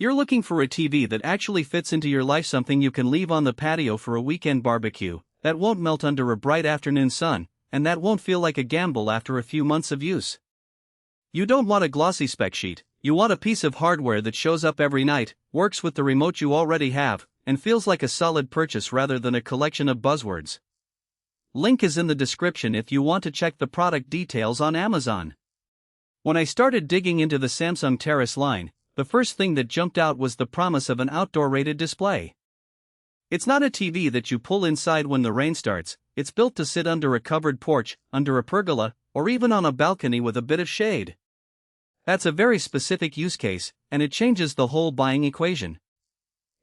You're looking for a TV that actually fits into your life, something you can leave on the patio for a weekend barbecue, that won't melt under a bright afternoon sun, and that won't feel like a gamble after a few months of use. You don't want a glossy spec sheet, you want a piece of hardware that shows up every night, works with the remote you already have, and feels like a solid purchase rather than a collection of buzzwords. Link is in the description if you want to check the product details on Amazon. When I started digging into the Samsung Terrace line, the first thing that jumped out was the promise of an outdoor-rated display. It's not a TV that you pull inside when the rain starts, it's built to sit under a covered porch, under a pergola, or even on a balcony with a bit of shade. That's a very specific use case, and it changes the whole buying equation.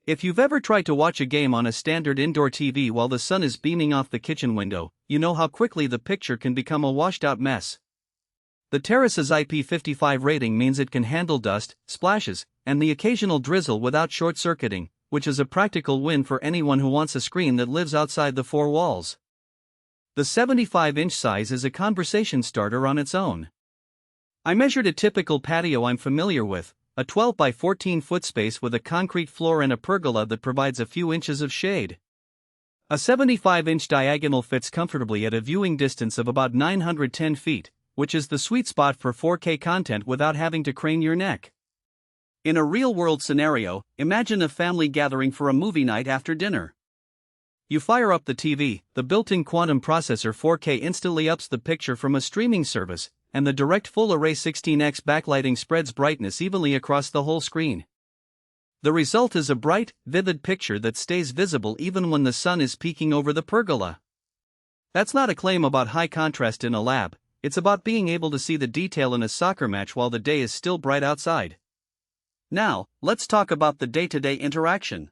If you've ever tried to watch a game on a standard indoor TV while the sun is beaming off the kitchen window, you know how quickly the picture can become a washed-out mess. The Terrace's IP55 rating means it can handle dust, splashes, and the occasional drizzle without short-circuiting, which is a practical win for anyone who wants a screen that lives outside the four walls. The 75-inch size is a conversation starter on its own. I measured a typical patio I'm familiar with, a 12 by 14 foot space with a concrete floor and a pergola that provides a few inches of shade. A 75-inch diagonal fits comfortably at a viewing distance of about 910 feet, which is the sweet spot for 4K content without having to crane your neck. In a real-world scenario, imagine a family gathering for a movie night after dinner. You fire up the TV, the built-in quantum processor 4K instantly ups the picture from a streaming service, and the direct full-array 16x backlighting spreads brightness evenly across the whole screen. The result is a bright, vivid picture that stays visible even when the sun is peeking over the pergola. That's not a claim about high contrast in a lab, it's about being able to see the detail in a soccer match while the day is still bright outside. Now, let's talk about the day-to-day interaction.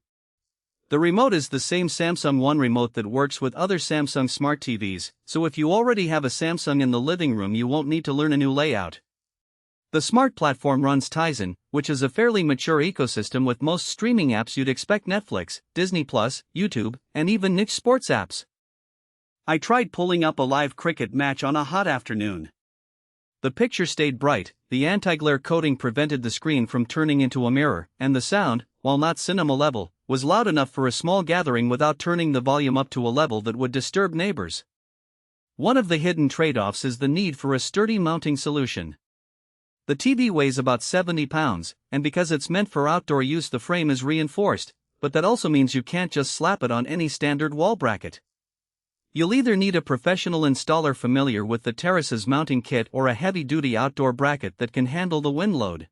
The remote is the same Samsung One remote that works with other Samsung smart TVs, so if you already have a Samsung in the living room you won't need to learn a new layout. The smart platform runs Tizen, which is a fairly mature ecosystem with most streaming apps you'd expect: Netflix, Disney+, YouTube, and even niche sports apps. I tried pulling up a live cricket match on a hot afternoon. The picture stayed bright, the anti-glare coating prevented the screen from turning into a mirror, and the sound, while not cinema level, was loud enough for a small gathering without turning the volume up to a level that would disturb neighbors. One of the hidden trade-offs is the need for a sturdy mounting solution. The TV weighs about 70 pounds, and because it's meant for outdoor use the frame is reinforced, but that also means you can't just slap it on any standard wall bracket. You'll either need a professional installer familiar with the Terrace's mounting kit or a heavy-duty outdoor bracket that can handle the wind load.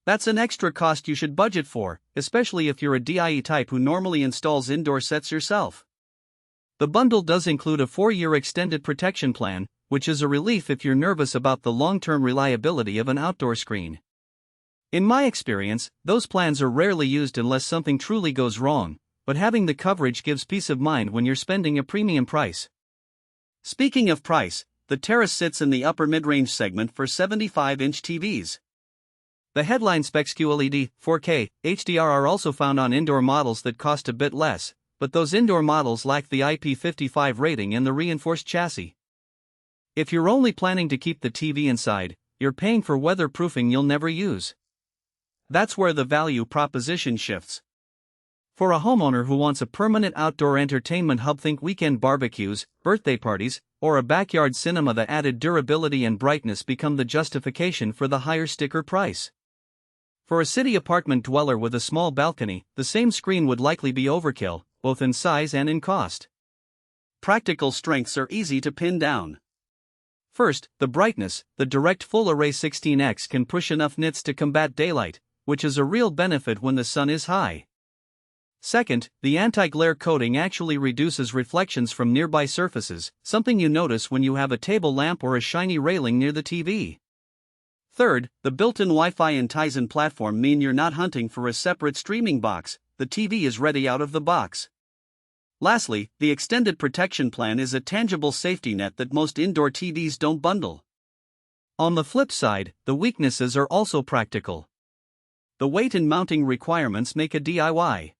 That's an extra cost you should budget for, especially if you're a DIY type who normally installs indoor sets yourself. The bundle does include a 4-year extended protection plan, which is a relief if you're nervous about the long-term reliability of an outdoor screen. In my experience, those plans are rarely used unless something truly goes wrong, but having the coverage gives peace of mind when you're spending a premium price. Speaking of price, the Terrace sits in the upper mid-range segment for 75-inch TVs. The headline specs QLED, 4K, HDR are also found on indoor models that cost a bit less, but those indoor models lack the IP55 rating and the reinforced chassis. If you're only planning to keep the TV inside, you're paying for weatherproofing you'll never use. That's where the value proposition shifts. For a homeowner who wants a permanent outdoor entertainment hub, think weekend barbecues, birthday parties, or a backyard cinema, the added durability and brightness become the justification for the higher sticker price. For a city apartment dweller with a small balcony, the same screen would likely be overkill, both in size and in cost. Practical strengths are easy to pin down. First, the brightness. The direct full-array 16x can push enough nits to combat daylight, which is a real benefit when the sun is high. Second, the anti-glare coating actually reduces reflections from nearby surfaces, something you notice when you have a table lamp or a shiny railing near the TV. Third, the built-in Wi-Fi and Tizen platform mean you're not hunting for a separate streaming box, the TV is ready out of the box. Lastly, the extended protection plan is a tangible safety net that most indoor TVs don't bundle. On the flip side, the weaknesses are also practical. The weight and mounting requirements make a DIY